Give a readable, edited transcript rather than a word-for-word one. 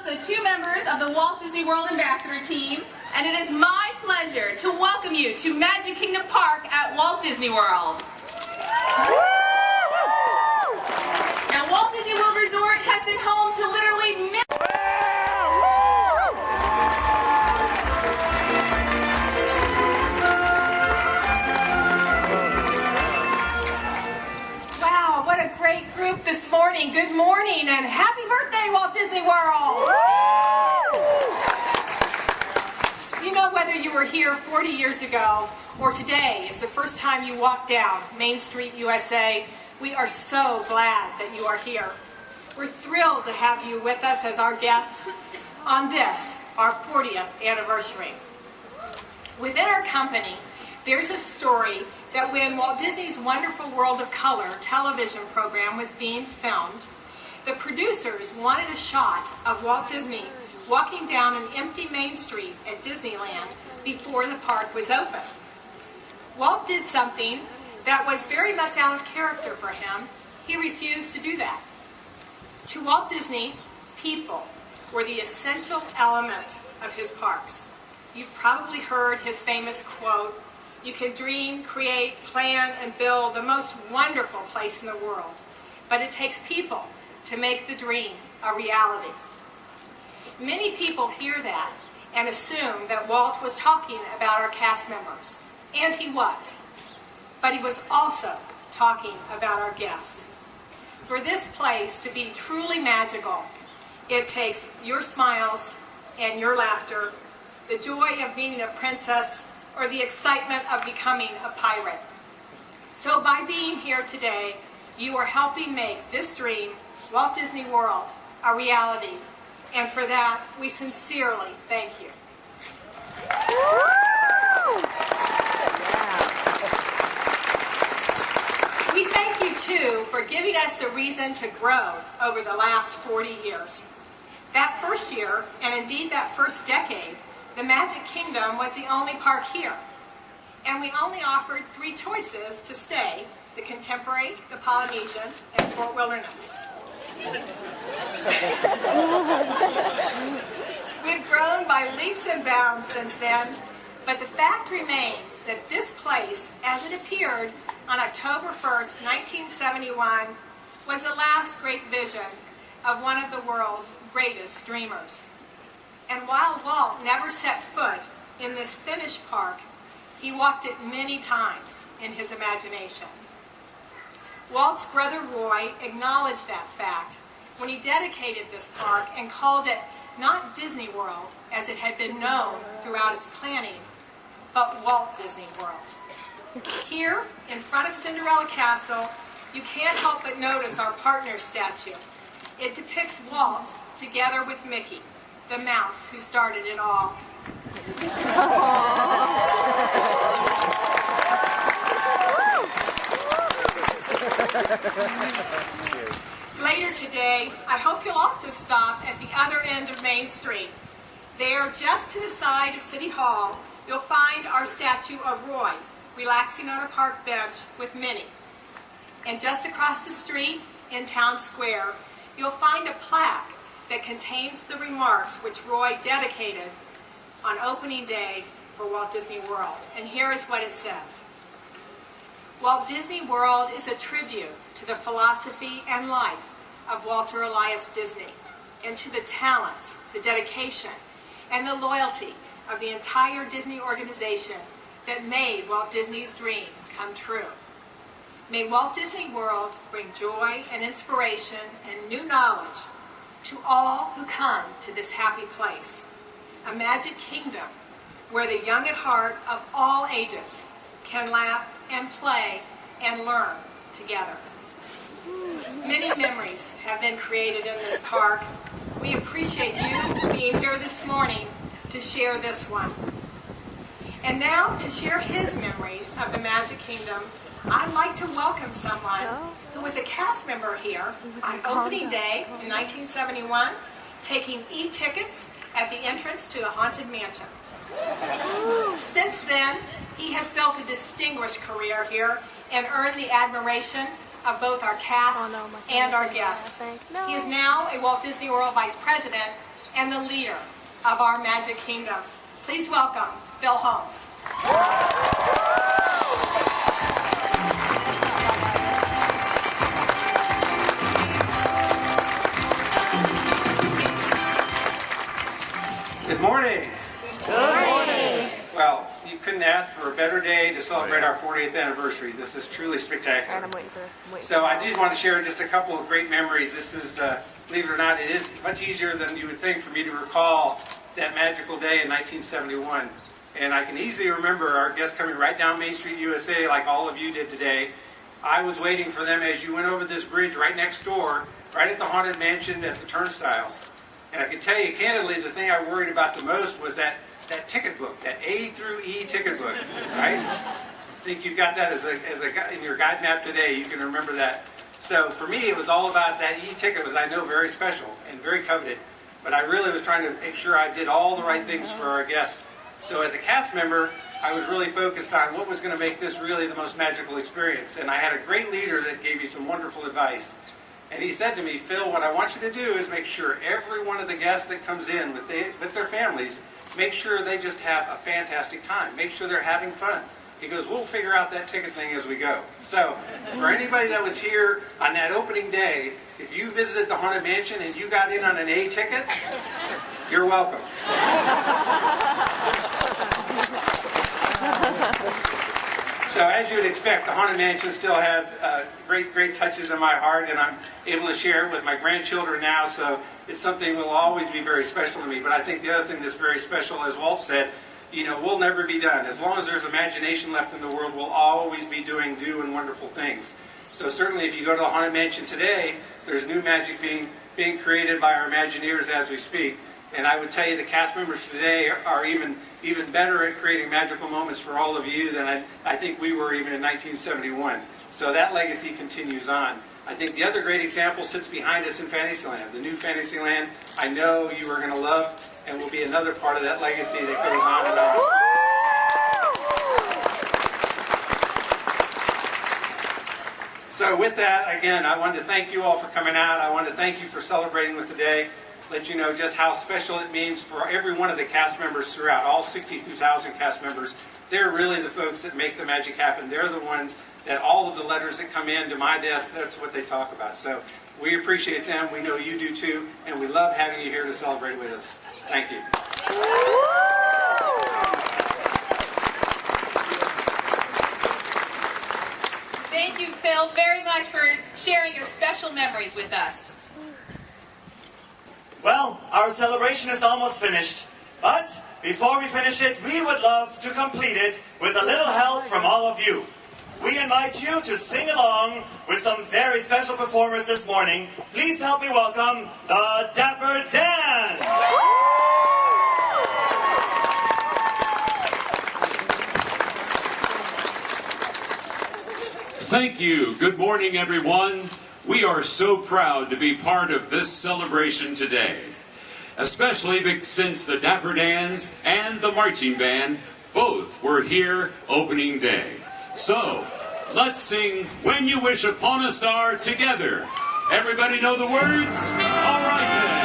the two members of the Walt Disney World Ambassador team, and it is my pleasure to welcome you to Magic Kingdom Park at Walt Disney World. Now, Walt Disney World Resort has been home to literally millions. Group this morning. Good morning and happy birthday, Walt Disney World! You know, whether you were here 40 years ago or today is the first time you walked down Main Street, USA, we are so glad that you are here. We're thrilled to have you with us as our guests on this, our 40th anniversary. Within our company, there's a story that when Walt Disney's Wonderful World of Color television program was being filmed, the producers wanted a shot of Walt Disney walking down an empty Main Street at Disneyland before the park was open. Walt did something that was very much out of character for him. He refused to do that. To Walt Disney, people were the essential element of his parks. You've probably heard his famous quote, "You can dream, create, plan, and build the most wonderful place in the world, but it takes people to make the dream a reality." Many people hear that and assume that Walt was talking about our cast members, and he was, but he was also talking about our guests. For this place to be truly magical, it takes your smiles and your laughter, the joy of meeting a princess, or the excitement of becoming a pirate. So by being here today, you are helping make this dream, Walt Disney World, a reality. And for that, we sincerely thank you. We thank you, too, for giving us a reason to grow over the last 40 years. That first year, and indeed that first decade, the Magic Kingdom was the only park here, and we only offered 3 choices to stay: the Contemporary, the Polynesian, and Fort Wilderness. We've grown by leaps and bounds since then, but the fact remains that this place, as it appeared on October 1st, 1971, was the last great vision of one of the world's greatest dreamers. And while Walt never set foot in this finished park, he walked it many times in his imagination. Walt's brother Roy acknowledged that fact when he dedicated this park and called it not Disney World, as it had been known throughout its planning, but Walt Disney World. Here, in front of Cinderella Castle, you can't help but notice our partner statue. It depicts Walt together with Mickey, the mouse who started it all. Later today, I hope you'll also stop at the other end of Main Street. There, just to the side of City Hall, you'll find our statue of Roy, relaxing on a park bench with Minnie. And just across the street, in Town Square, you'll find a plaque that contains the remarks which Roy dedicated on opening day for Walt Disney World. And here is what it says. Walt Disney World is a tribute to the philosophy and life of Walter Elias Disney, and to the talents, the dedication, and the loyalty of the entire Disney organization that made Walt Disney's dream come true. May Walt Disney World bring joy and inspiration and new knowledge to all who come to this happy place, a magic kingdom where the young at heart of all ages can laugh and play and learn together. Many memories have been created in this park. We appreciate you being here this morning to share this one. And now, to share his memories of the Magic Kingdom, I'd like to welcome someone who was a cast member here on opening day in 1971, taking e-tickets at the entrance to the Haunted Mansion. Since then, he has built a distinguished career here and earned the admiration of both our cast and our guests. He is now a Walt Disney World Vice President and the leader of our Magic Kingdom. Please welcome Phil Holmes. Good morning. Good morning. Well, you couldn't ask for a better day to celebrate our 40th anniversary. This is truly spectacular. So I did want to share just a couple of great memories. This is, believe it or not, it is much easier than you would think for me to recall that magical day in 1971. And I can easily remember our guests coming right down Main Street, USA, like all of you did today. I was waiting for them as you went over this bridge right next door, right at the Haunted Mansion at the turnstiles. And I can tell you, candidly, the thing I worried about the most was that ticket book, that A through E ticket book, right? I think you've got that as a in your guide map today. You can remember that. So for me, it was all about that E-ticket was, I know, very special and very coveted. But I really was trying to make sure I did all the right things for our guests. So as a cast member, I was really focused on what was going to make this really the most magical experience. And I had a great leader that gave me some wonderful advice. And he said to me, Phil, what I want you to do is make sure every one of the guests that comes in with their families, make sure they just have a fantastic time. Make sure they're having fun. He goes, we'll figure out that ticket thing as we go. So for anybody that was here on that opening day, if you visited the Haunted Mansion and you got in on an A ticket, you're welcome. So as you would expect, the Haunted Mansion still has great touches in my heart, and I'm able to share it with my grandchildren now, so it's something that will always be very special to me. But I think the other thing that's very special, as Walt said, we'll never be done. As long as there's imagination left in the world, we'll always be doing new and wonderful things. So certainly if you go to the Haunted Mansion today, there's new magic being created by our Imagineers as we speak. And I would tell you the cast members today are even better at creating magical moments for all of you than I think we were even in 1971. So that legacy continues on. I think the other great example sits behind us in Fantasyland. The new Fantasyland, I know you are going to love and will be another part of that legacy that goes on and on. So with that, again, I wanted to thank you all for coming out. I wanted to thank you for celebrating with today. Let you know just how special it means for every one of the cast members throughout, all 62,000 cast members. They're really the folks that make the magic happen. They're the ones that all of the letters that come in to my desk, that's what they talk about. So we appreciate them. We know you do too. And we love having you here to celebrate with us. Thank you. Thank you, Phil, very much for sharing your special memories with us. Well, our celebration is almost finished, but before we finish it, we would love to complete it with a little help from all of you. We invite you to sing along with some very special performers this morning. Please help me welcome the Dapper Dan! Thank you. Good morning, everyone. We are so proud to be part of this celebration today, especially since the Dapper Dans and the marching band both were here opening day. So, let's sing When You Wish Upon a Star together. Everybody know the words? All right then.